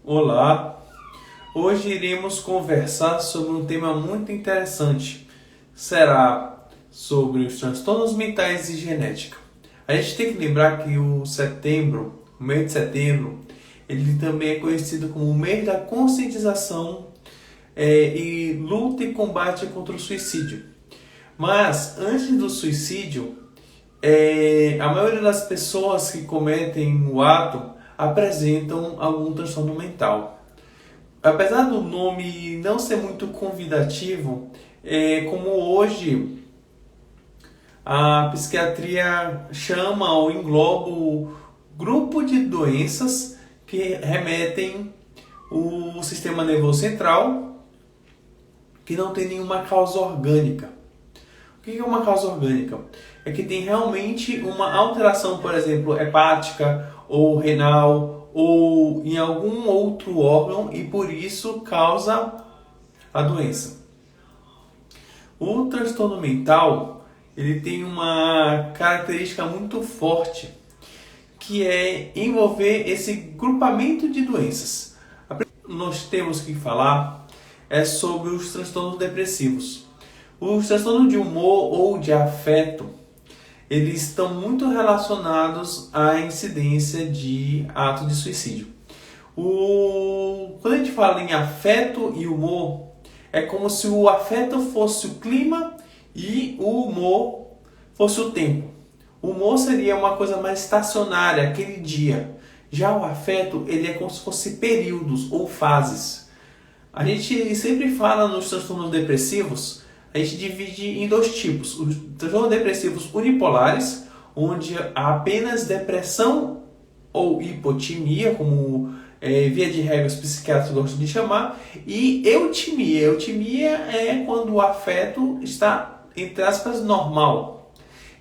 Olá! Hoje iremos conversar sobre um tema muito interessante. Será sobre os transtornos mentais e genética. A gente tem que lembrar que o mês de setembro, ele também é conhecido como o mês da conscientização e luta e combate contra o suicídio. Mas antes do suicídio, a maioria das pessoas que cometem o ato apresentam algum transtorno mental. Apesar do nome não ser muito convidativo, como hoje a psiquiatria chama ou engloba o grupo de doenças que remetem o sistema nervoso central, que não tem nenhuma causa orgânica. O que é uma causa orgânica? É que tem realmente uma alteração, por exemplo, hepática ou renal ou em algum outro órgão e por isso causa a doença. O transtorno mental, ele tem uma característica muito forte, que é envolver esse grupamento de doenças. Nós temos que falar sobre os transtornos depressivos. Os transtornos de humor ou de afeto, eles estão muito relacionados à incidência de ato de suicídio. Quando a gente fala em afeto e humor, é como se o afeto fosse o clima e o humor fosse o tempo. O humor seria uma coisa mais estacionária, aquele dia. Já o afeto, ele é como se fosse períodos ou fases. A gente sempre fala nos transtornos depressivos, a gente divide em dois tipos. Os transtornos depressivos unipolares, onde há apenas depressão ou hipotimia, como via de regra os psiquiatras gostam de chamar, e eutimia. Eutimia é quando o afeto está, entre aspas, normal.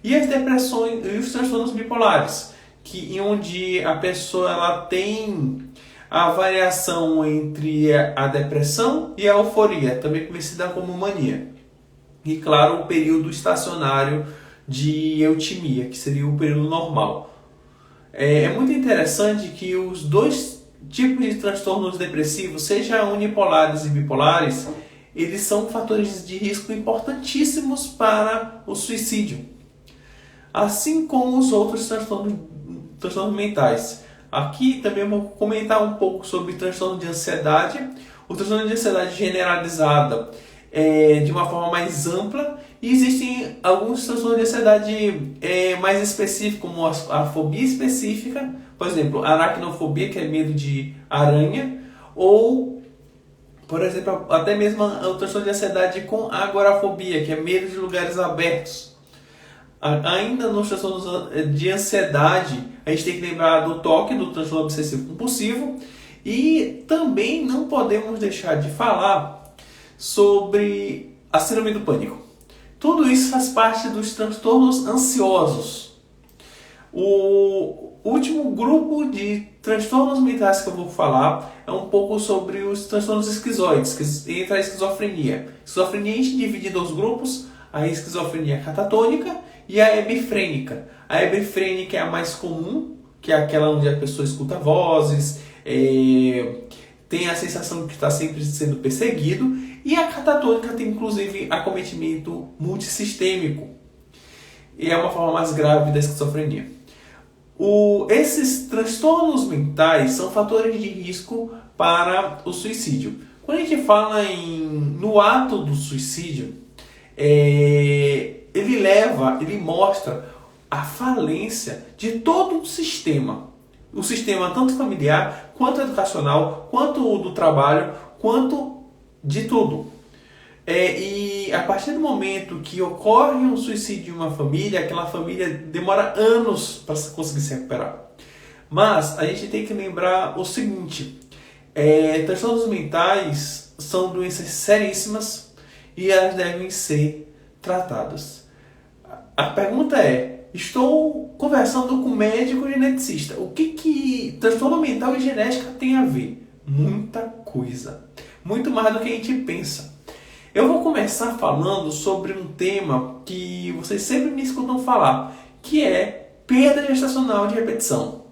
E as depressões e os transtornos bipolares, onde a pessoa ela tem a variação entre a depressão e a euforia, também conhecida como mania. E claro, o período estacionário de eutimia, que seria o período normal. É muito interessante que os dois tipos de transtornos depressivos, seja unipolares e bipolares, eles são fatores de risco importantíssimos para o suicídio. Assim como os outros transtornos mentais. Aqui também vou comentar um pouco sobre transtorno de ansiedade. O transtorno de ansiedade generalizada de uma forma mais ampla, e existem alguns transtornos de ansiedade mais específicos, como a fobia específica, por exemplo, aracnofobia, que é medo de aranha, ou, por exemplo, até mesmo o transtorno de ansiedade com agorafobia, que é medo de lugares abertos. Ainda nos transtornos de ansiedade, a gente tem que lembrar do TOC, do transtorno obsessivo compulsivo, e também não podemos deixar de falar sobre a síndrome do pânico. Tudo isso faz parte dos transtornos ansiosos. O último grupo de transtornos mentais que eu vou falar é um pouco sobre os transtornos esquizoides, que entra a esquizofrenia. Esquizofrenia a gente divide em dois grupos, a esquizofrenia catatônica e a hebefrênica. A hebefrênica é a mais comum, que é aquela onde a pessoa escuta vozes, tem a sensação de que está sempre sendo perseguido, e a catatônica tem inclusive acometimento multissistêmico, e é uma forma mais grave da esquizofrenia. Esses transtornos mentais são fatores de risco para o suicídio. Quando a gente fala no ato do suicídio, ele mostra a falência de todo um sistema. O sistema tanto familiar, quanto educacional, quanto do trabalho, quanto de tudo. E a partir do momento que ocorre um suicídio em uma família, aquela família demora anos para conseguir se recuperar. Mas a gente tem que lembrar o seguinte: transtornos mentais são doenças seríssimas e elas devem ser tratadas. A pergunta é: estou conversando com um médico geneticista. O que transtorno mental e genética tem a ver? Muita coisa. Muito mais do que a gente pensa. Eu vou começar falando sobre um tema que vocês sempre me escutam falar, que é perda gestacional de repetição.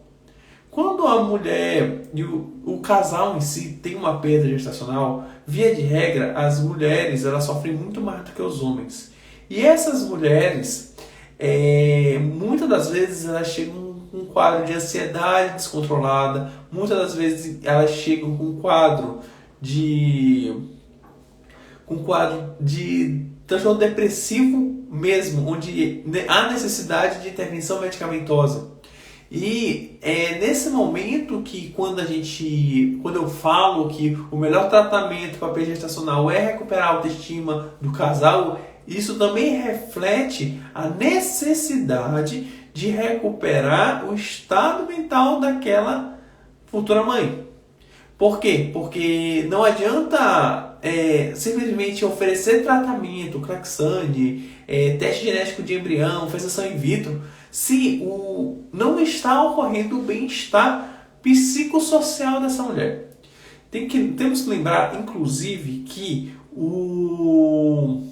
quando a mulher e o casal em si tem uma perda gestacional, via de regra, as mulheres elas sofrem muito mais do que os homens. E essas mulheres, muitas das vezes, elas chegam com um quadro de ansiedade descontrolada, muitas das vezes elas chegam com um quadro de transtorno depressivo mesmo, onde há necessidade de intervenção medicamentosa. E é nesse momento que quando eu falo que o melhor tratamento para a perda gestacional é recuperar a autoestima do casal, isso também reflete a necessidade de recuperar o estado mental daquela futura mãe. Por quê? Porque não adianta simplesmente oferecer tratamento, Craxane, teste genético de embrião, fecundação in vitro, se não está ocorrendo o bem-estar psicossocial dessa mulher. Temos que lembrar, inclusive, que o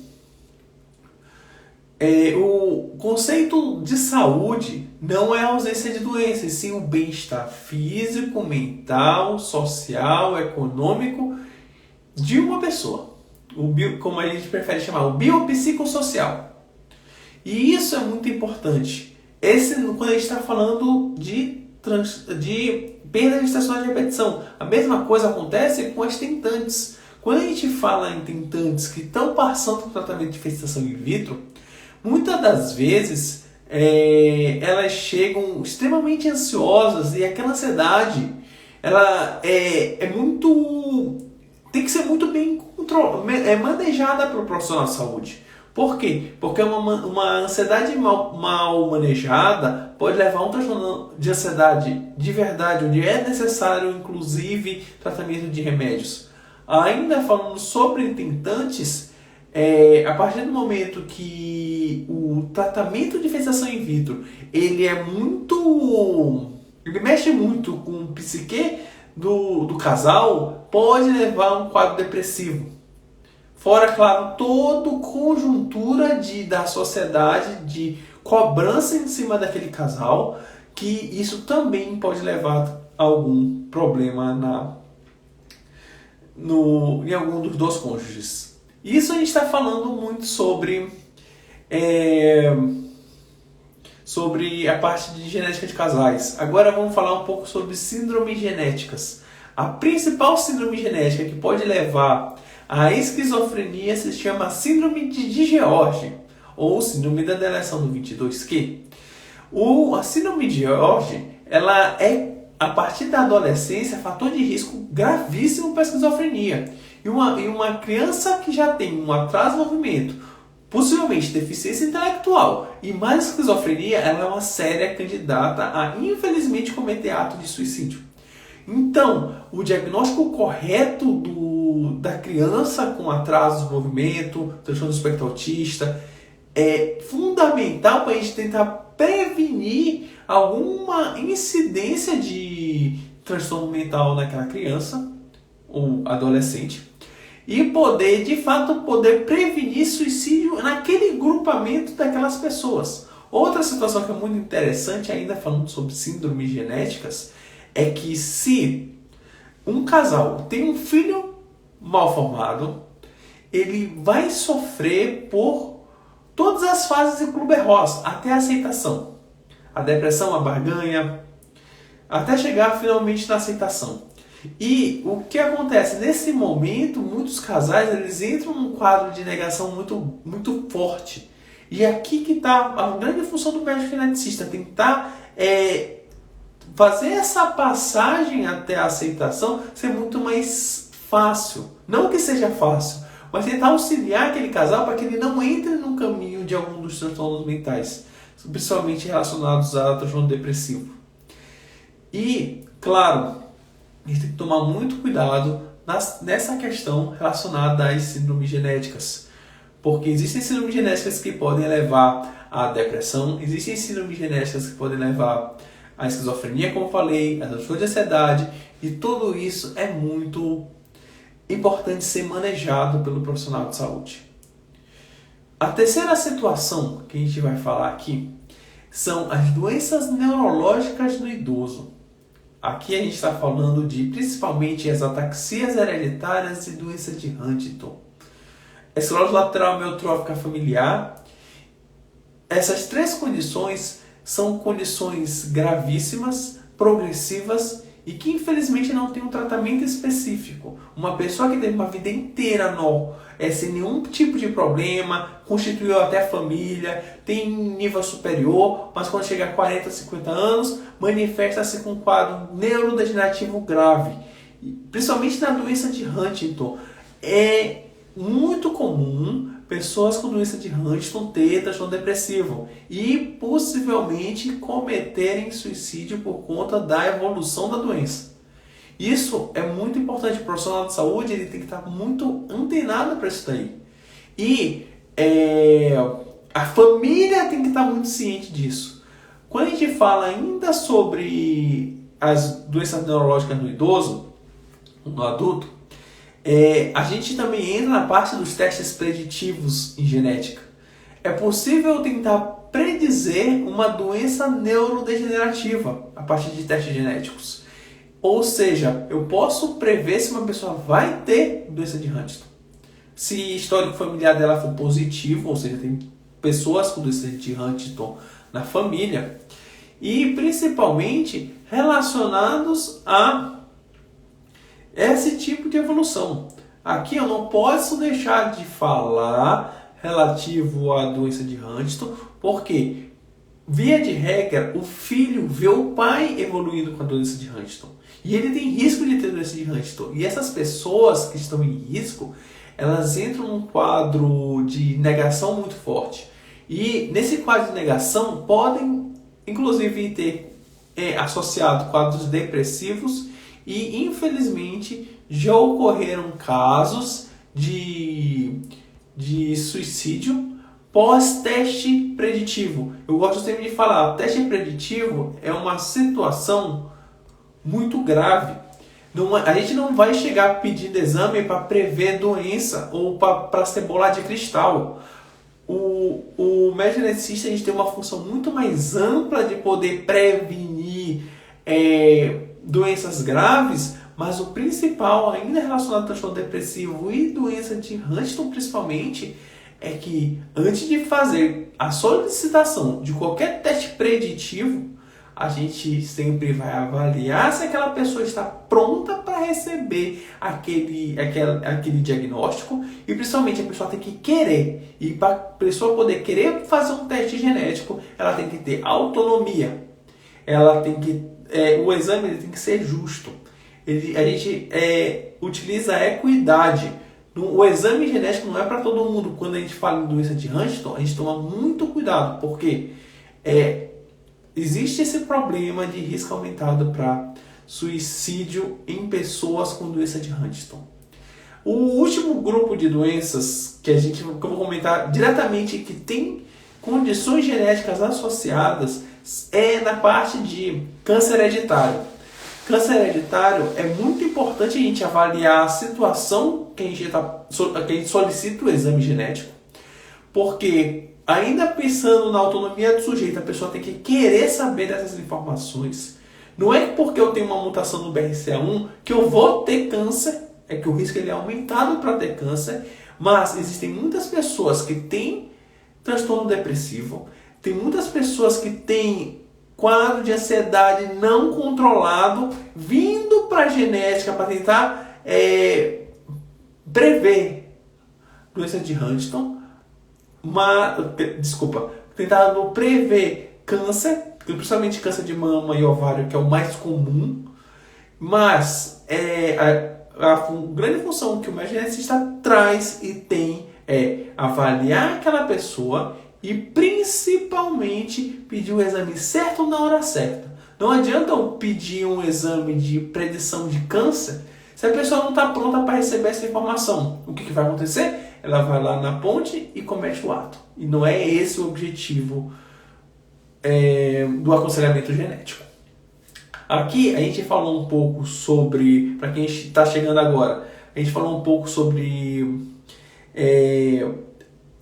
conceito de saúde não é a ausência de doenças, sim o bem-estar físico, mental, social, econômico de uma pessoa. Como a gente prefere chamar, o biopsicossocial. E isso é muito importante. Quando a gente está falando de perda gestacional de repetição. A mesma coisa acontece com as tentantes. Quando a gente fala em tentantes que estão passando por tratamento de fecundação in vitro, muitas das vezes elas chegam extremamente ansiosas e aquela ansiedade ela tem que ser muito bem manejada pelo profissional de saúde. Por quê? Porque uma ansiedade mal manejada pode levar a um transtorno de ansiedade de verdade, onde é necessário, inclusive, tratamento de remédios. Ainda falando sobre tentantes, a partir do momento que o tratamento de fecundação in vitro ele mexe muito com o psique do casal, pode levar a um quadro depressivo. Fora, claro, toda conjuntura da sociedade de cobrança em cima daquele casal, que isso também pode levar a algum problema em algum dos dois cônjuges. Isso a gente está falando muito sobre a parte de genética de casais. Agora vamos falar um pouco sobre síndromes genéticas. A principal síndrome genética que pode levar à esquizofrenia se chama síndrome de George, ou síndrome da deleção do 22q. A síndrome de George, ela é, a partir da adolescência, fator de risco gravíssimo para a esquizofrenia. E uma criança que já tem um atraso no movimento, possivelmente deficiência intelectual e mais esquizofrenia, ela é uma séria candidata a, infelizmente, cometer ato de suicídio. Então, o diagnóstico correto da criança com atraso de movimento, transtorno do espectro autista, é fundamental para a gente tentar prevenir alguma incidência de transtorno mental naquela criança ou adolescente e poder, de fato, prevenir suicídio naquele grupamento daquelas pessoas. Outra situação que é muito interessante, ainda falando sobre síndromes genéticas, é que se um casal tem um filho mal formado, ele vai sofrer por todas as fases de Kübler-Ross, até a aceitação. A depressão, a barganha, até chegar finalmente na aceitação. E o que acontece? Nesse momento, muitos casais eles entram num quadro de negação muito, muito forte. E aqui que está a grande função do médico geneticista, tentar fazer essa passagem até a aceitação ser muito mais fácil. Não que seja fácil, mas tentar auxiliar aquele casal para que ele não entre no caminho de algum dos transtornos mentais, principalmente relacionados a transtorno depressivo. E, claro, a gente tem que tomar muito cuidado nessa questão relacionada às síndromes genéticas. Porque existem síndromes genéticas que podem levar à depressão, existem síndromes genéticas que podem levar à esquizofrenia, como eu falei, a transtorno de ansiedade, e tudo isso é muito importante ser manejado pelo profissional de saúde. A terceira situação que a gente vai falar aqui são as doenças neurológicas do idoso. Aqui a gente está falando de principalmente as ataxias hereditárias e doença de Huntington. Esclerose lateral amiotrófica familiar. Essas três condições são condições gravíssimas, progressivas e que infelizmente não tem um tratamento específico. Uma pessoa que teve uma vida inteira sem nenhum tipo de problema, constituiu até família, tem nível superior, mas quando chega a 40, 50 anos, manifesta-se com um quadro neurodegenerativo grave. Principalmente na doença de Huntington. É muito comum pessoas com doença de Huntington ter transtorno depressivo e possivelmente cometerem suicídio por conta da evolução da doença. Isso é muito importante. O profissional de saúde ele tem que estar muito antenado para isso daí. E a família tem que estar muito ciente disso. Quando a gente fala ainda sobre as doenças neurológicas no idoso, no adulto, a gente também entra na parte dos testes preditivos em genética. É possível tentar predizer uma doença neurodegenerativa a partir de testes genéticos. Ou seja, eu posso prever se uma pessoa vai ter doença de Huntington. Se o histórico familiar dela for positivo, ou seja, tem pessoas com doença de Huntington na família, e principalmente relacionados a esse tipo de evolução. Aqui eu não posso deixar de falar relativo à doença de Huntington, porque, via de regra, o filho vê o pai evoluindo com a doença de Huntington. E ele tem risco de ter doença de Huntington. E essas pessoas que estão em risco, elas entram num quadro de negação muito forte. E nesse quadro de negação podem, inclusive, ter associado quadros depressivos. E, infelizmente, já ocorreram casos de suicídio pós-teste preditivo. Eu gosto sempre de falar, teste preditivo é uma situação muito grave. A gente não vai chegar pedindo exame para prever doença ou para ser bola de cristal. O médico geneticista, a gente tem uma função muito mais ampla de poder prevenir doenças graves, mas o principal, ainda relacionado ao transtorno depressivo e doença de Huntington principalmente, é que antes de fazer a solicitação de qualquer teste preditivo, a gente sempre vai avaliar se aquela pessoa está pronta para receber aquele diagnóstico e principalmente a pessoa tem que querer. E para a pessoa poder querer fazer um teste genético, ela tem que ter autonomia. Ela tem que o exame ele tem que ser justo. A gente utiliza a equidade. O exame genético não é para todo mundo. Quando a gente fala em doença de Huntington, a gente toma muito cuidado, porque existe esse problema de risco aumentado para suicídio em pessoas com doença de Huntington. O último grupo de doenças que eu vou comentar diretamente que tem condições genéticas associadas é na parte de câncer hereditário. Câncer hereditário é muito importante a gente avaliar a situação que a gente solicita o exame genético, porque ainda pensando na autonomia do sujeito, a pessoa tem que querer saber dessas informações. Não é porque eu tenho uma mutação no BRCA1 que eu vou ter câncer, é que o risco ele é aumentado para ter câncer, mas existem muitas pessoas que têm transtorno depressivo, tem muitas pessoas que têm quadro de ansiedade não controlado, vindo para a genética para tentar prever doença de Huntington, tentando prever câncer, principalmente câncer de mama e ovário, que é o mais comum, mas a grande função que o médico geneticista traz e tem é avaliar aquela pessoa e principalmente pedir o exame certo na hora certa. Não adianta eu pedir um exame de predição de câncer se a pessoa não está pronta para receber essa informação. O que vai acontecer? Ela vai lá na ponte e comete o ato. E não é esse o objetivo do aconselhamento genético. Aqui a gente falou um pouco sobre, para quem está chegando agora, a gente falou um pouco sobre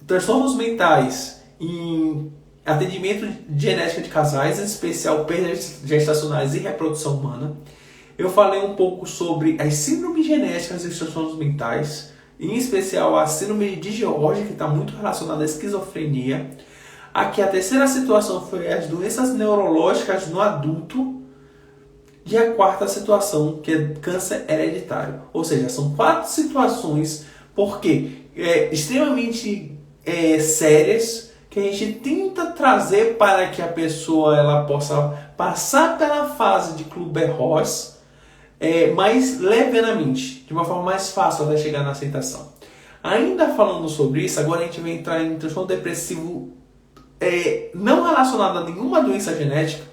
transtornos mentais em atendimento de genética de casais, em especial perdas gestacionais e reprodução humana. Eu falei um pouco sobre as síndromes genéticas e os transtornos mentais, em especial a síndrome de George, que está muito relacionada à esquizofrenia. Aqui a terceira situação foi as doenças neurológicas no adulto. E a quarta situação, que é câncer hereditário. Ou seja, são 4 situações, porque extremamente sérias, que a gente tenta trazer para que a pessoa ela possa passar pela fase de Kübler-Ross mais levianamente, de uma forma mais fácil até chegar na aceitação. Ainda falando sobre isso, agora a gente vai entrar em transtorno depressivo não relacionado a nenhuma doença genética,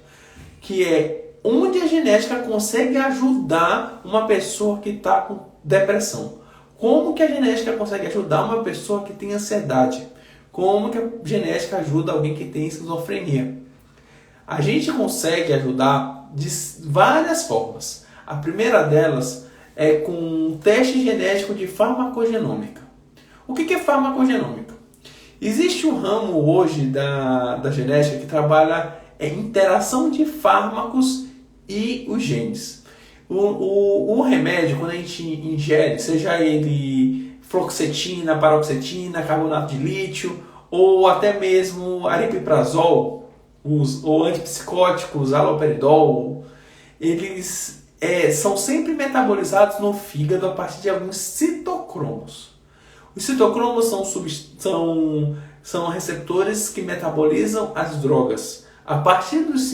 que é onde a genética consegue ajudar uma pessoa que está com depressão. Como que a genética consegue ajudar uma pessoa que tem ansiedade? Como que a genética ajuda alguém que tem esquizofrenia? A gente consegue ajudar de várias formas. A primeira delas é com um teste genético de farmacogenômica. O que é farmacogenômica? Existe um ramo hoje da genética que trabalha interação de fármacos e os genes. O remédio, quando a gente ingere, seja ele fluoxetina, paroxetina, carbonato de lítio, ou até mesmo aripiprazol, ou antipsicóticos, haloperidol, eles são sempre metabolizados no fígado a partir de alguns citocromos. Os citocromos são receptores que metabolizam as drogas. A partir dos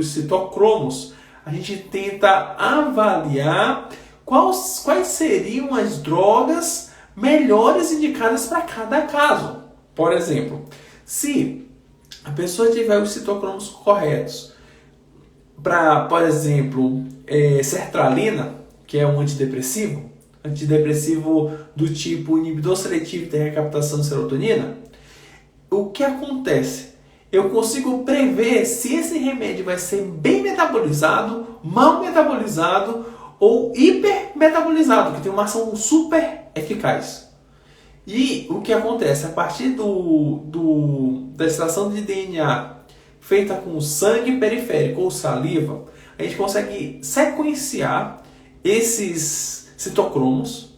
citocromos, a gente tenta avaliar quais seriam as drogas melhores indicadas para cada caso. Por exemplo, se a pessoa tiver os citocromos corretos para, por exemplo, sertralina, que é um antidepressivo do tipo inibidor seletivo de recaptação de serotonina, o que acontece? Eu consigo prever se esse remédio vai ser bem metabolizado, mal metabolizado ou hipermetabolizado, que tem uma ação super eficaz. E o que acontece? A partir da extração de DNA feita com sangue periférico ou saliva, a gente consegue sequenciar esses citocromos,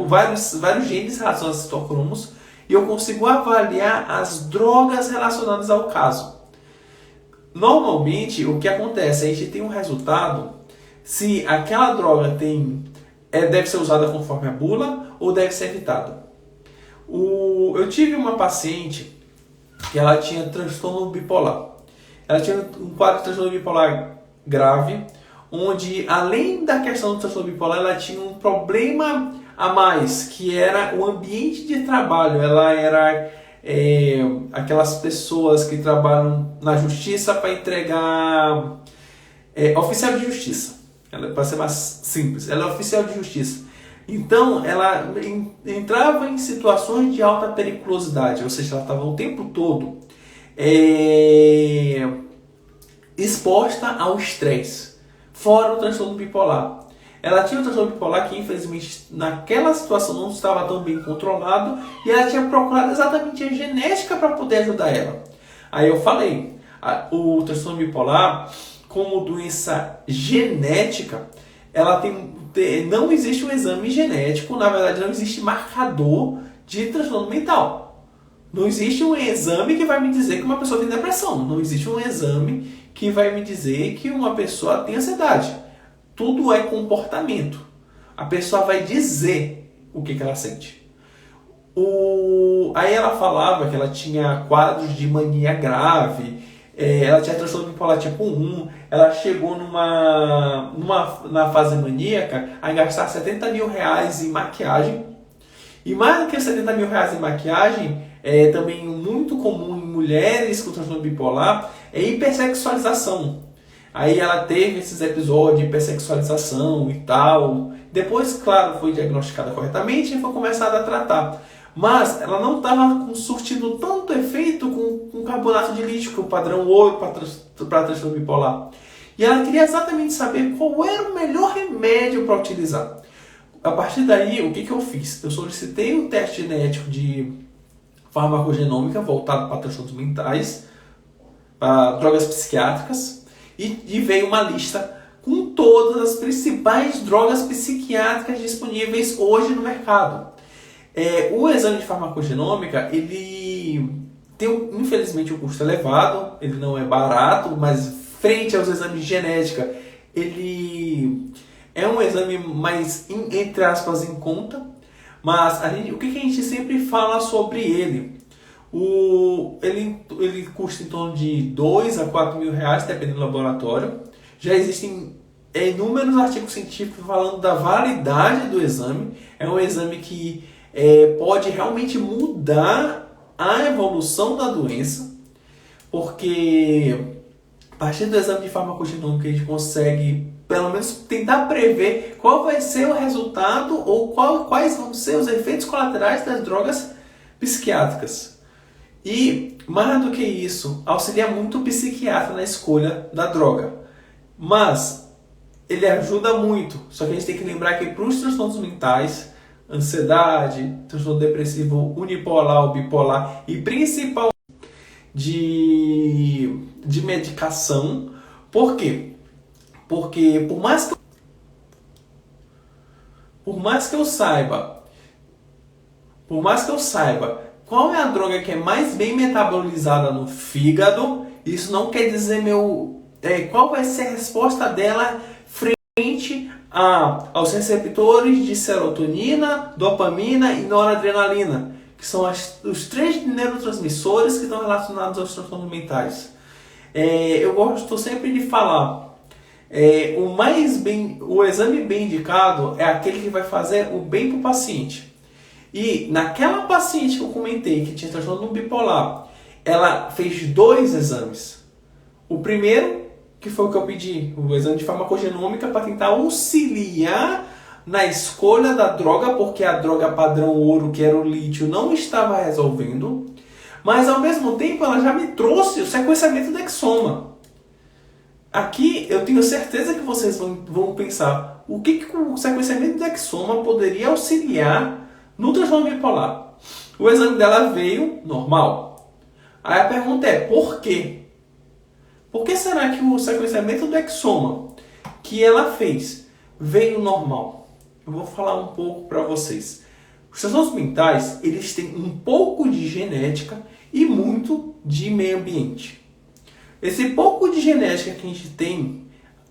vários genes relacionados a citocromos, e eu consigo avaliar as drogas relacionadas ao caso. Normalmente, o que acontece? A gente tem um resultado se aquela droga deve ser usada conforme a bula ou deve ser evitada. Eu tive uma paciente que ela tinha transtorno bipolar. Ela tinha um quadro de transtorno bipolar grave, onde além da questão do transtorno bipolar, ela tinha um problema a mais, que era o ambiente de trabalho. Ela era aquelas pessoas que trabalham na justiça para entregar oficial de justiça. Para ser mais simples, ela é oficial de justiça. Então, ela entrava em situações de alta periculosidade, ou seja, ela estava o tempo todo exposta ao estresse, fora o transtorno bipolar. Ela tinha um transtorno bipolar que, infelizmente, naquela situação não estava tão bem controlado, e ela tinha procurado exatamente a genética para poder ajudar ela. Aí eu falei, o transtorno bipolar, como doença genética, ela não existe um exame genético, na verdade não existe marcador de transtorno mental. Não existe um exame que vai me dizer que uma pessoa tem depressão. Não existe um exame que vai me dizer que uma pessoa tem ansiedade. Tudo é comportamento. A pessoa vai dizer o que ela sente. Aí ela falava que ela tinha quadros de mania grave, ela tinha transtorno bipolar tipo 1, ela chegou na fase maníaca a gastar 70 mil reais em maquiagem. E mais do que 70 mil reais em maquiagem, também muito comum em mulheres com transtorno bipolar, é hipersexualização. Aí ela teve esses episódios de hipersexualização e tal. Depois, claro, foi diagnosticada corretamente e foi começada a tratar. Mas ela não estava surtindo tanto efeito com carbonato de lítio, que é o padrão ouro para transtorno bipolar. E ela queria exatamente saber qual era o melhor remédio para utilizar. A partir daí, o que eu fiz? Eu solicitei um teste genético de farmacogenômica voltado para transtornos mentais, para drogas psiquiátricas e veio uma lista com todas as principais drogas psiquiátricas disponíveis hoje no mercado. O exame de farmacogenômica, ele tem, infelizmente, um custo elevado, ele não é barato, mas frente aos exames de genética, ele é um exame mais, entre aspas, em conta. Mas o que a gente sempre fala sobre ele? Ele custa em torno de 2 a 4 mil reais, dependendo do laboratório. Já existem inúmeros artigos científicos falando da validade do exame. É um exame que pode realmente mudar a evolução da doença, porque a partir do exame de farmacogenômica a gente consegue pelo menos tentar prever qual vai ser o resultado ou quais vão ser os efeitos colaterais das drogas psiquiátricas. E, mais do que isso, auxilia muito o psiquiatra na escolha da droga. Mas ele ajuda muito, só que a gente tem que lembrar que para os transtornos mentais, ansiedade, transtorno depressivo unipolar ou bipolar e principalmente de medicação. Por quê? Porque por mais que eu saiba qual é a droga que é mais bem metabolizada no fígado, isso não quer dizer qual vai ser a resposta dela frente aos receptores de serotonina, dopamina e noradrenalina, que são os 3 neurotransmissores que estão relacionados aos transtornos mentais. Eu gosto sempre de falar, o exame bem indicado é aquele que vai fazer o bem para o paciente. E naquela paciente que eu comentei, que tinha transtorno bipolar, ela fez 2 exames. O primeiro, que foi o que eu pedi, o exame de farmacogenômica, para tentar auxiliar na escolha da droga, porque a droga padrão ouro, que era o lítio, não estava resolvendo. Mas ao mesmo tempo ela já me trouxe o sequenciamento do exoma. Aqui eu tenho certeza que vocês vão pensar o que o sequenciamento do exoma poderia auxiliar no transtorno bipolar. O exame dela veio normal. Aí a pergunta é, por quê? Por que será que o sequenciamento do exoma que ela fez veio normal? Eu vou falar um pouco para vocês. Os transtornos mentais, eles têm um pouco de genética e muito de meio ambiente. Esse pouco de genética que a gente tem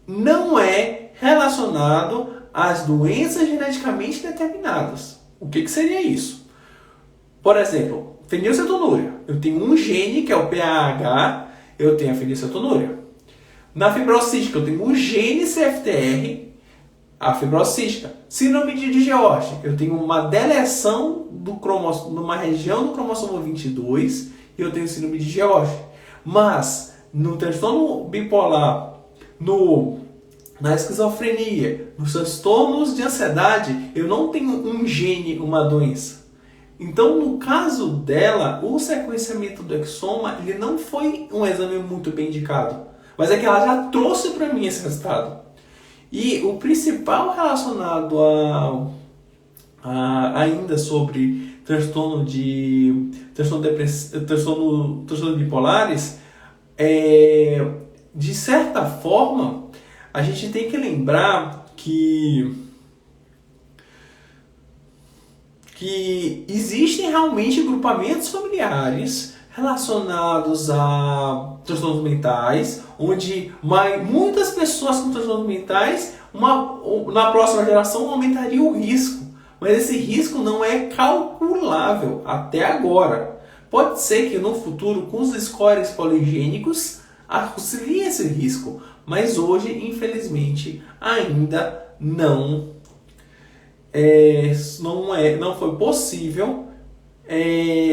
não é relacionado às doenças geneticamente determinadas. O que seria isso? Por exemplo, fenilcetonúria. Eu tenho um gene que é o PAH, eu tenho a fenilcetonúria. Na fibrocística, eu tenho um gene CFTR, a fibrocística. Síndrome de George, eu tenho uma deleção numa região do cromossomo 22 e eu tenho síndrome de George. Mas no transtorno bipolar, na esquizofrenia, nos transtornos de ansiedade, eu não tenho um gene, uma doença. Então, no caso dela, o sequenciamento do exoma, ele não foi um exame muito bem indicado. Mas é que ela já trouxe para mim esse resultado. E o principal relacionado ainda sobre transtorno bipolares, de certa forma, a gente tem que lembrar que existem realmente grupamentos familiares relacionados a transtornos mentais, onde muitas pessoas com transtornos mentais, na próxima geração, aumentariam o risco. Mas esse risco não é calculável até agora. Pode ser que no futuro, com os scores poligênicos, auxilie esse risco. Mas hoje, infelizmente, ainda não foi possível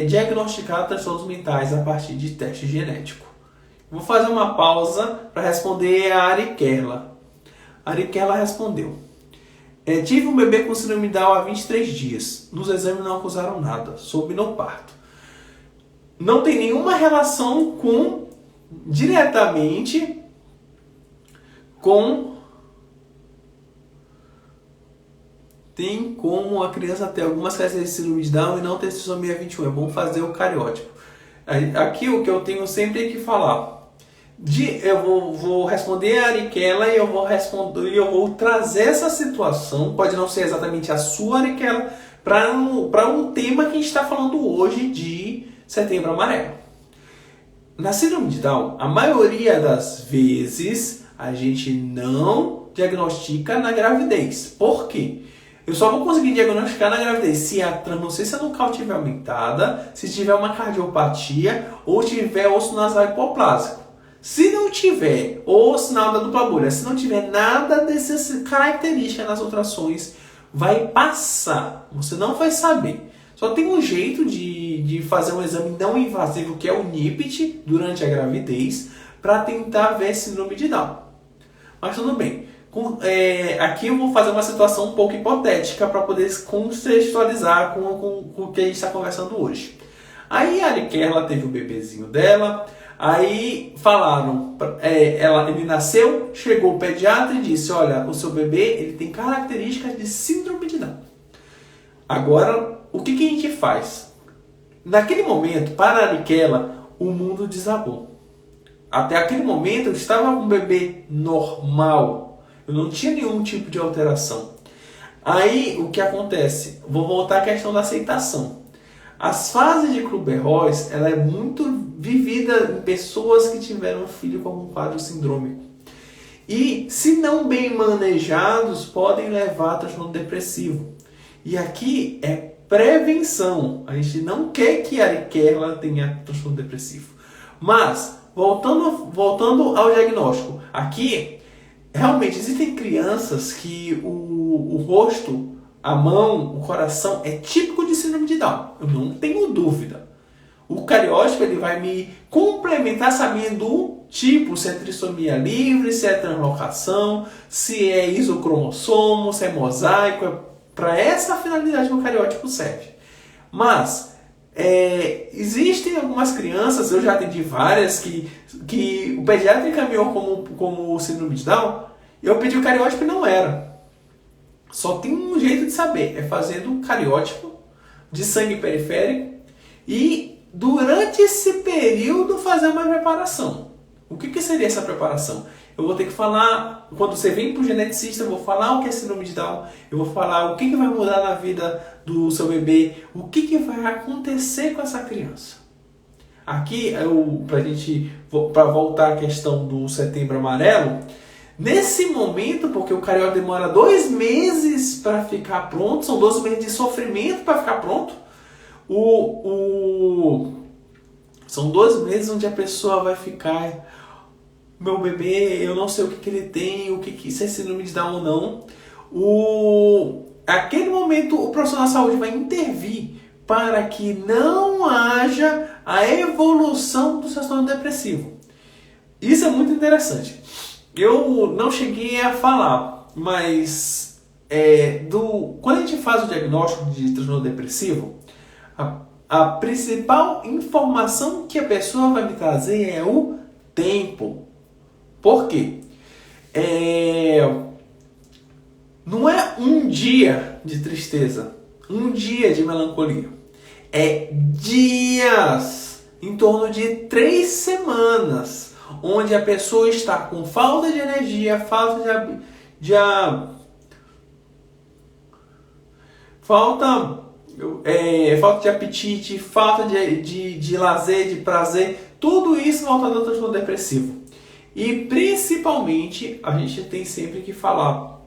diagnosticar transtornos mentais a partir de teste genético. Vou fazer uma pausa para responder a Ari Kerla. Ari Kerla respondeu: tive um bebê com síndrome de Down há 23 dias. Nos exames não acusaram nada. Soube no parto. Não tem nenhuma relação diretamente com... Tem como a criança ter algumas características de síndrome de Down e não ter trissomia 21. É bom fazer o cariótipo. Aqui o que eu tenho sempre que falar. vou responder a Ariquela e eu vou trazer essa situação, pode não ser exatamente a sua, Ariquela, para um tema que a gente está falando hoje de Setembro Amarelo. Na síndrome de Down, a maioria das vezes a gente não diagnostica na gravidez. Por quê? Eu só vou conseguir diagnosticar na gravidez se a translucência nucal estiver aumentada, se tiver uma cardiopatia ou tiver osso nasal hipoplásico. Se não tiver, ou sinal da dupla bolha, se não tiver nada dessas características nas ultrassons, vai passar. Você não vai saber. Só tem um jeito de fazer um exame não invasivo, que é o NIPT, durante a gravidez, para tentar ver síndrome de Down. Mas tudo bem. Aqui eu vou fazer uma situação um pouco hipotética para poder contextualizar com o que a gente está conversando hoje. Aí a Ariquela teve o bebezinho dela. Aí falaram, ele nasceu, chegou o pediatra e disse, olha, o seu bebê ele tem características de síndrome de Down. Agora, o que a gente faz? Naquele momento, para a Ariquela, o mundo desabou. Até aquele momento eu estava com um bebê normal, eu não tinha nenhum tipo de alteração. Aí o que acontece? Vou voltar à questão da aceitação. As fases de Kübler-Ross, ela é muito vivida em pessoas que tiveram um filho com um quadro sindrômico. E, se não bem manejados, podem levar a transtorno depressivo. E aqui é prevenção. A gente não quer que a Ariquela tenha transtorno depressivo. Mas, voltando ao diagnóstico, aqui, realmente existem crianças que o rosto, a mão, o coração é típico de síndrome de Down. Eu não tenho dúvida. O cariótipo ele vai me complementar sabendo o tipo, se é trissomia livre, se é translocação, se é isocromossomo, se é mosaico. É para essa finalidade que o cariótipo serve. Mas existem algumas crianças, eu já atendi várias, que o pediatra encaminhou como síndrome de Down, e eu pedi o cariótipo e não era. Só tem um jeito de saber, é fazendo cariótipo de sangue periférico e durante esse período fazer uma preparação. O que seria essa preparação? Eu vou ter que falar, quando você vem para o geneticista, eu vou falar o que é síndrome de Down, eu vou falar o que vai mudar na vida do seu bebê, o que vai acontecer com essa criança. Aqui, para voltar à questão do Setembro Amarelo, nesse momento, porque o cariótipo demora 2 meses para ficar pronto, são 12 meses de sofrimento para ficar pronto, são 12 meses onde a pessoa vai ficar, meu bebê, eu não sei o que ele tem, se é síndrome de Down ou não. Aquele momento o profissional da saúde vai intervir para que não haja a evolução do transtorno depressivo. Isso é muito interessante. Eu não cheguei a falar, mas quando a gente faz o diagnóstico de transtorno depressivo, a principal informação que a pessoa vai me trazer é o tempo. Por quê? Não é um dia de tristeza, um dia de melancolia. É dias, em torno de 3 semanas, onde a pessoa está com falta de energia, falta de apetite, falta de lazer, de prazer, tudo isso voltado ao transtorno depressivo. E principalmente, a gente tem sempre que falar,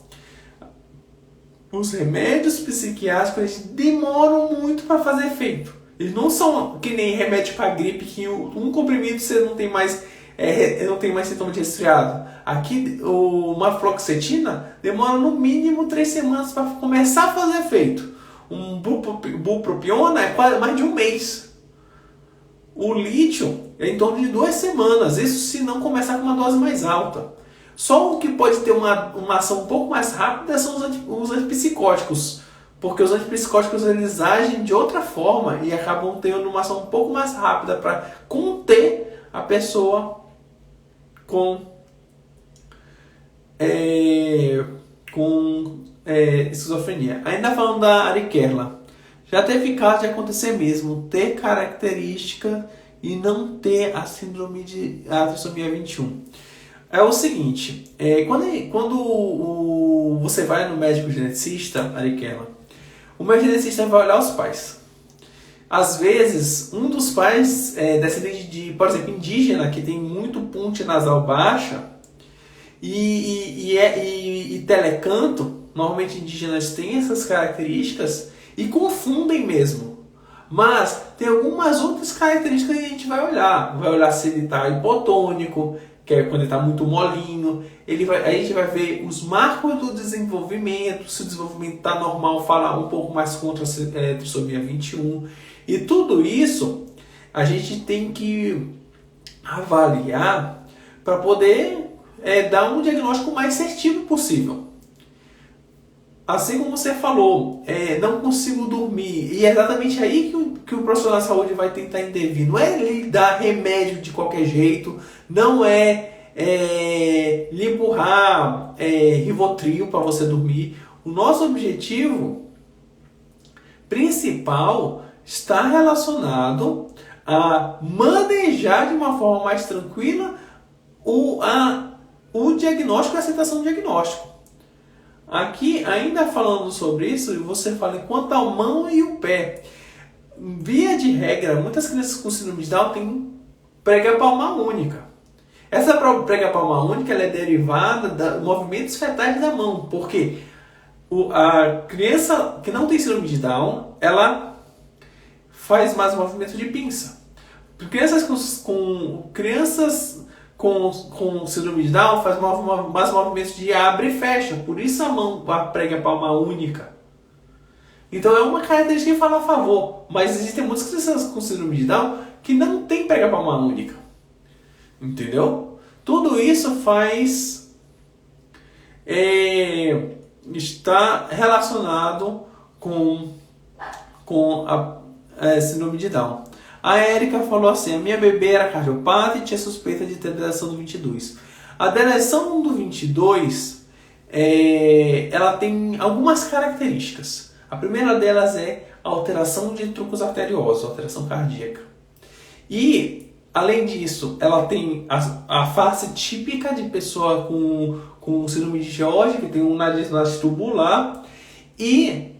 os remédios psiquiátricos eles demoram muito para fazer efeito. Eles não são que nem remédio para gripe, que um comprimido você não tem mais sintoma de resfriado. Aqui, uma fluoxetina demora no mínimo 3 semanas para começar a fazer efeito. Um bupropiona é quase mais de 1 mês. O lítio é em torno de 2 semanas. Isso se não começar com uma dose mais alta. Só o que pode ter uma ação um pouco mais rápida são os antipsicóticos. Porque os antipsicóticos eles agem de outra forma e acabam tendo uma ação um pouco mais rápida para conter a pessoa com esquizofrenia. Ainda falando da Ariquela, já teve caso de acontecer mesmo, ter característica e não ter a síndrome de a trissomia 21. É o seguinte, quando você vai no médico geneticista, Ariquela, o médico geneticista vai olhar os pais. Às vezes, um dos pais é descendente de, por exemplo, indígena, que tem muito ponte nasal baixa, e telecanto, normalmente indígenas têm essas características e confundem mesmo. Mas tem algumas outras características que a gente vai olhar. Vai olhar se ele está hipotônico, que é quando ele está muito molinho. A gente vai ver os marcos do desenvolvimento, se o desenvolvimento está normal, falar um pouco mais contra a trissomia 21. E tudo isso a gente tem que avaliar para poder dar um diagnóstico mais certeiro possível. Assim como você falou, não consigo dormir. E é exatamente aí que o profissional da saúde vai tentar intervir. Não é lhe dar remédio de qualquer jeito, não lhe empurrar Rivotril para você dormir. O nosso objetivo principal está relacionado a manejar de uma forma mais tranquila o diagnóstico e a aceitação do diagnóstico. Aqui, ainda falando sobre isso, você fala quanto à mão e o pé. Via de regra, muitas crianças com síndrome de Down têm prega palmar única. Essa prega palmar única ela é derivada dos movimentos fetais da mão, porque a criança que não tem síndrome de Down, ela faz mais movimento de pinça. Crianças com síndrome de Down faz mais movimentos de abre e fecha. Por isso a prega palmar única. Então é uma característica que fala a favor. Mas existem muitas crianças com síndrome de Down que não tem prega palmar única. Entendeu? Tudo isso está relacionado com a síndrome de Down. A Érica falou assim, a minha bebê era cardiopata e tinha suspeita de ter deleção do 22. A deleção do 22, ela tem algumas características. A primeira delas é a alteração de truncos arteriosos, alteração cardíaca. E, além disso, ela tem a face típica de pessoa com síndrome de George, que tem um nariz tubular. E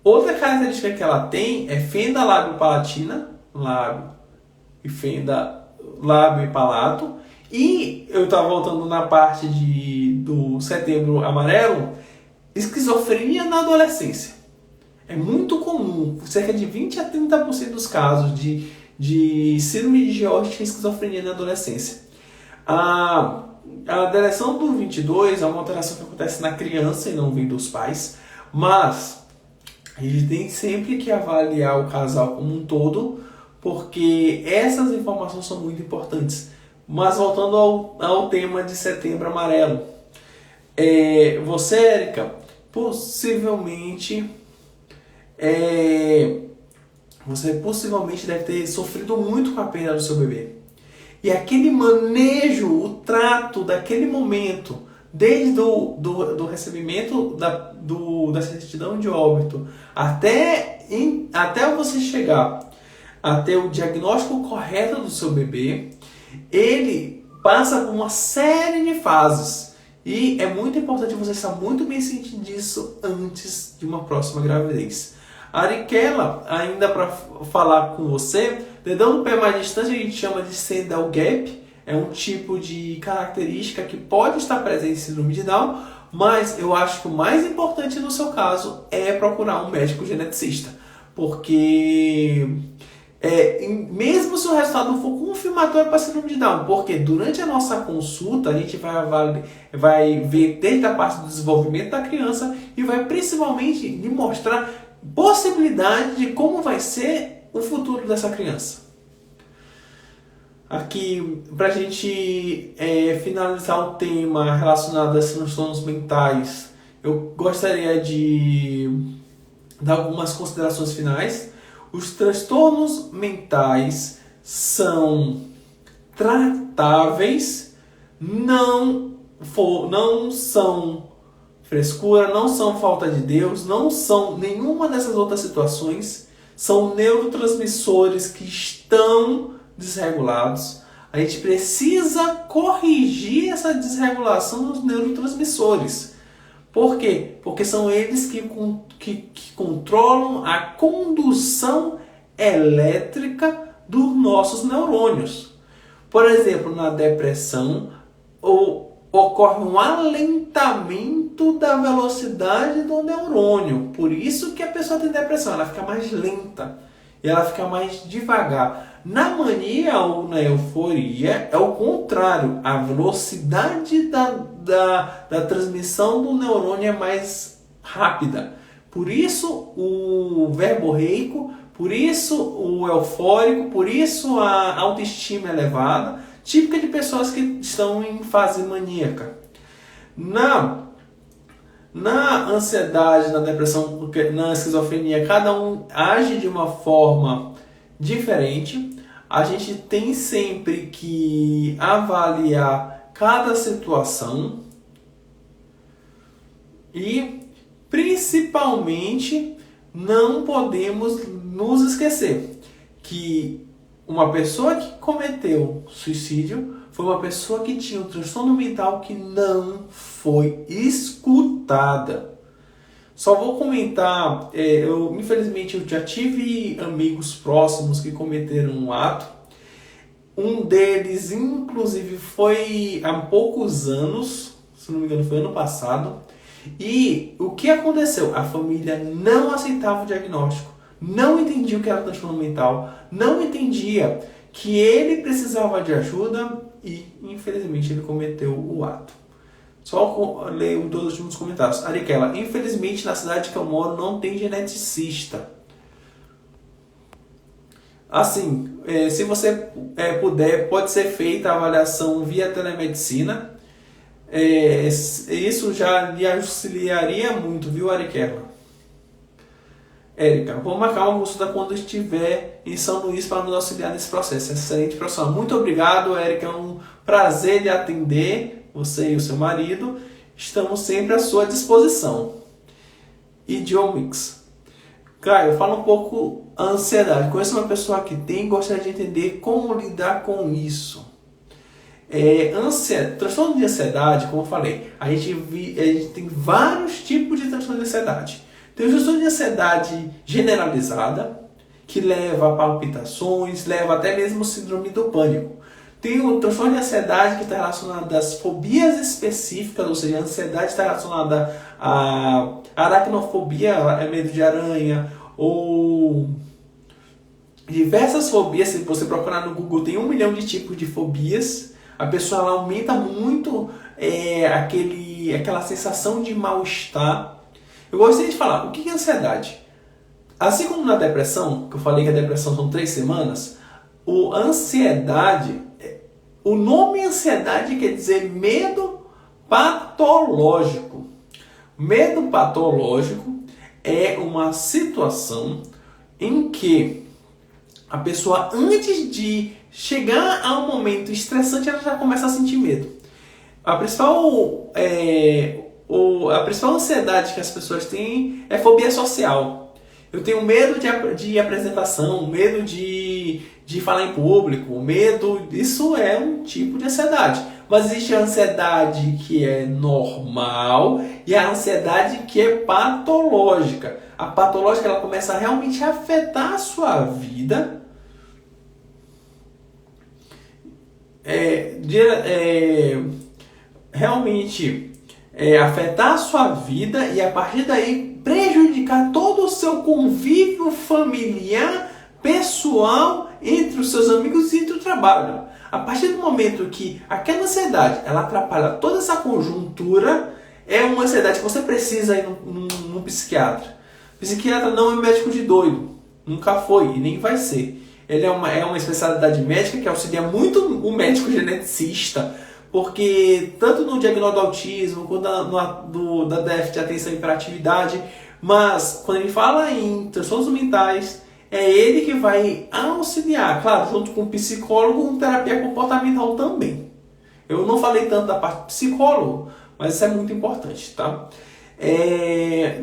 outra característica que ela tem é fenda lábio-palatina, lábio e fenda lábio e palato. E eu estava voltando na parte do Setembro Amarelo, esquizofrenia na adolescência. É muito comum, cerca de 20 a 30% dos casos de síndrome de George tem esquizofrenia na adolescência. A deleção do 22 é uma alteração que acontece na criança e não vem dos pais, mas a gente tem sempre que avaliar o casal como um todo, porque essas informações são muito importantes. Mas voltando ao tema de Setembro Amarelo, você, Érica, possivelmente deve ter sofrido muito com a perda do seu bebê. E aquele manejo, o trato daquele momento, desde do recebimento da certidão de óbito até você chegar até o diagnóstico correto do seu bebê, ele passa por uma série de fases. E é muito importante você estar muito bem ciente disso antes de uma próxima gravidez. A Ariquela, ainda para falar com você, dedão do pé mais distante a gente chama de Sandel Gap. É um tipo de característica que pode estar presente em síndrome de Down, mas eu acho que o mais importante no seu caso é procurar um médico geneticista. Porque mesmo se o resultado não for confirmatório para síndrome de Down, porque durante a nossa consulta a gente vai ver desde a parte do desenvolvimento da criança e vai principalmente lhe mostrar possibilidade de como vai ser o futuro dessa criança. Aqui, para a gente finalizar o tema relacionado a transtornos mentais, eu gostaria de dar algumas considerações finais. Os transtornos mentais são tratáveis, não são frescura, não são falta de Deus, não são nenhuma dessas outras situações. São neurotransmissores que estão desregulados. A gente precisa corrigir essa desregulação dos neurotransmissores. Por quê? Porque são eles que controlam a condução elétrica dos nossos neurônios. Por exemplo, na depressão, ocorre um alentamento da velocidade do neurônio. Por isso que a pessoa tem depressão, ela fica mais lenta e ela fica mais devagar. Na mania ou na euforia é o contrário, a velocidade da transmissão do neurônio é mais rápida. Por isso o verborreico, por isso o eufórico, por isso a autoestima elevada, típica de pessoas que estão em fase maníaca. Na ansiedade, na depressão, na esquizofrenia, cada um age de uma forma diferente. A gente tem sempre que avaliar cada situação e, principalmente, não podemos nos esquecer que uma pessoa que cometeu suicídio foi uma pessoa que tinha um transtorno mental que não foi escutada. Só vou comentar, infelizmente eu já tive amigos próximos que cometeram um ato. Um deles, inclusive, foi há poucos anos, se não me engano foi ano passado. E o que aconteceu? A família não aceitava o diagnóstico, não entendia o que era transtorno mental, não entendia que ele precisava de ajuda e, infelizmente, ele cometeu o ato. Só leio os dois últimos comentários. Ariquela, infelizmente na cidade que eu moro não tem geneticista. Assim, se você puder, pode ser feita a avaliação via telemedicina. Isso já lhe auxiliaria muito, viu, Ariquela? Érica, vou marcar uma consulta quando estiver em São Luís para nos auxiliar nesse processo. Excelente profissional. Muito obrigado, Érica. É um prazer lhe atender. Você e o seu marido, estamos sempre à sua disposição. Idiomics. Caio, fala um pouco a ansiedade. Conheço uma pessoa que tem e gostaria de entender como lidar com isso. Transtorno de ansiedade, como eu falei, a gente tem vários tipos de transtorno de ansiedade. Tem o transtorno de ansiedade generalizada, que leva a palpitações, leva até mesmo síndrome do pânico. Tem o transtorno de ansiedade que está relacionado às fobias específicas, ou seja, a ansiedade está relacionada à aracnofobia, é medo de aranha, ou diversas fobias. Se você procurar no Google, tem 1 milhão de tipos de fobias. A pessoa ela aumenta muito aquela sensação de mal-estar. Eu gostaria de falar, o que é ansiedade? Assim como na depressão, que eu falei que a depressão são 3 semanas, o nome ansiedade quer dizer medo patológico. Medo patológico é uma situação em que a pessoa, antes de chegar a um momento estressante, ela já começa a sentir medo. A principal ansiedade que as pessoas têm é fobia social. Eu tenho medo de apresentação, medo de falar em público, isso é um tipo de ansiedade. Mas existe a ansiedade que é normal e a ansiedade que é patológica. A patológica ela começa a realmente afetar a sua vida. Afetar a sua vida e a partir daí prejudicar todo o seu convívio familiar, pessoal, entre os seus amigos e entre o trabalho. A partir do momento que aquela ansiedade ela atrapalha toda essa conjuntura, é uma ansiedade que você precisa ir num psiquiatra. O psiquiatra não é um médico de doido, nunca foi e nem vai ser. Ele é uma especialidade médica que auxilia muito o médico geneticista, porque tanto no diagnóstico do autismo quanto da déficit de atenção e hiperatividade, mas quando ele fala em transtornos mentais, é ele que vai auxiliar, claro, junto com o psicólogo, com terapia comportamental também. Eu não falei tanto da parte psicólogo, mas isso é muito importante, tá?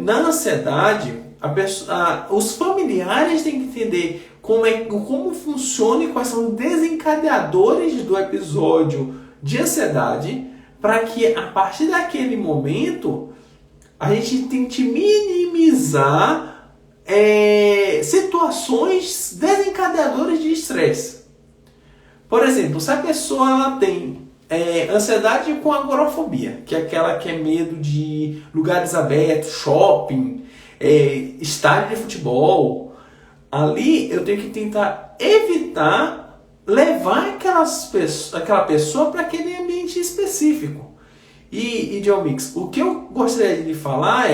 Na ansiedade, Os familiares têm que entender como funciona e quais são os desencadeadores do episódio de ansiedade, para que a partir daquele momento a gente tente minimizar situações desencadeadoras de estresse. Por exemplo, se a pessoa ela tem ansiedade com agorafobia, que é aquela que é medo de lugares abertos, shopping, estádio de futebol, ali eu tenho que tentar evitar levar aquela pessoa para aquele ambiente específico. E John Mix, o que eu gostaria de falar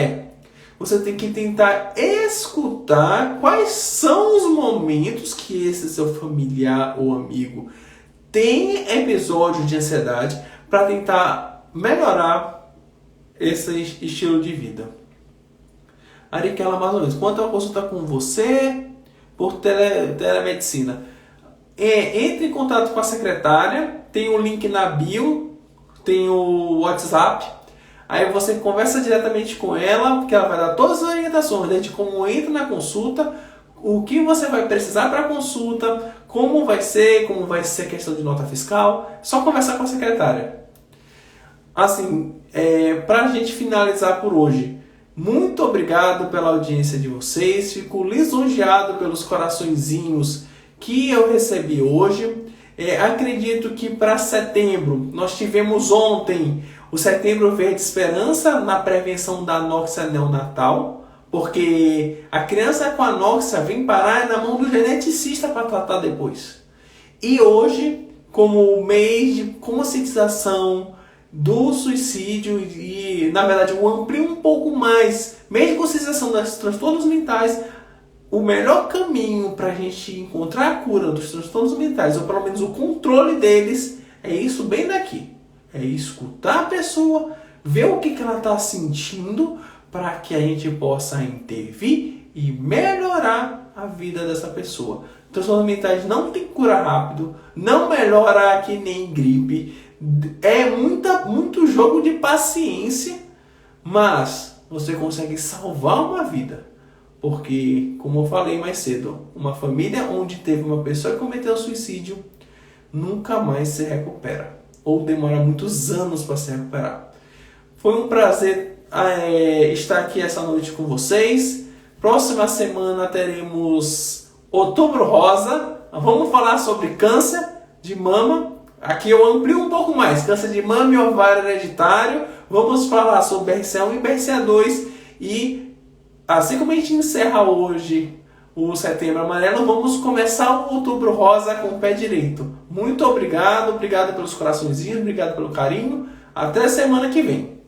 você tem que tentar escutar quais são os momentos que esse seu familiar ou amigo tem episódio de ansiedade para tentar melhorar esse estilo de vida. Ariquela, mais ou menos, quanto a consulta com você por telemedicina? Entre em contato com a secretária, tem o link na bio, tem o WhatsApp, aí você conversa diretamente com ela, porque ela vai dar todas as orientações, desde como entra na consulta, o que você vai precisar para a consulta, como vai ser a questão de nota fiscal, só conversar com a secretária. Assim, para a gente finalizar por hoje, muito obrigado pela audiência de vocês, fico lisonjeado pelos coraçõezinhos que eu recebi hoje. Acredito que para setembro, nós tivemos ontem o Setembro Verde Esperança na prevenção da anóxia neonatal, porque a criança com anóxia vem parar na mão do geneticista para tratar depois. E hoje, como mês de conscientização do suicídio e, na verdade, eu amplio um pouco mais, mês de conscientização dos transtornos mentais, o melhor caminho para a gente encontrar a cura dos transtornos mentais, ou pelo menos o controle deles, é isso bem daqui. É escutar a pessoa, ver o que ela está sentindo, para que a gente possa intervir e melhorar a vida dessa pessoa. Transtornos mentais não tem cura rápido, não melhora que nem gripe, é muito jogo de paciência, mas você consegue salvar uma vida. Porque, como eu falei mais cedo, uma família onde teve uma pessoa que cometeu suicídio nunca mais se recupera. Ou demora muitos anos para se recuperar. Foi um prazer estar aqui essa noite com vocês. Próxima semana teremos Outubro Rosa. Vamos falar sobre câncer de mama. Aqui eu amplio um pouco mais. Câncer de mama e ovário hereditário. Vamos falar sobre BRCA1 e BRCA2. E assim como a gente encerra hoje o Setembro Amarelo, vamos começar o Outubro Rosa com o pé direito. Muito obrigado pelos coraçõezinhos, obrigado pelo carinho. Até semana que vem.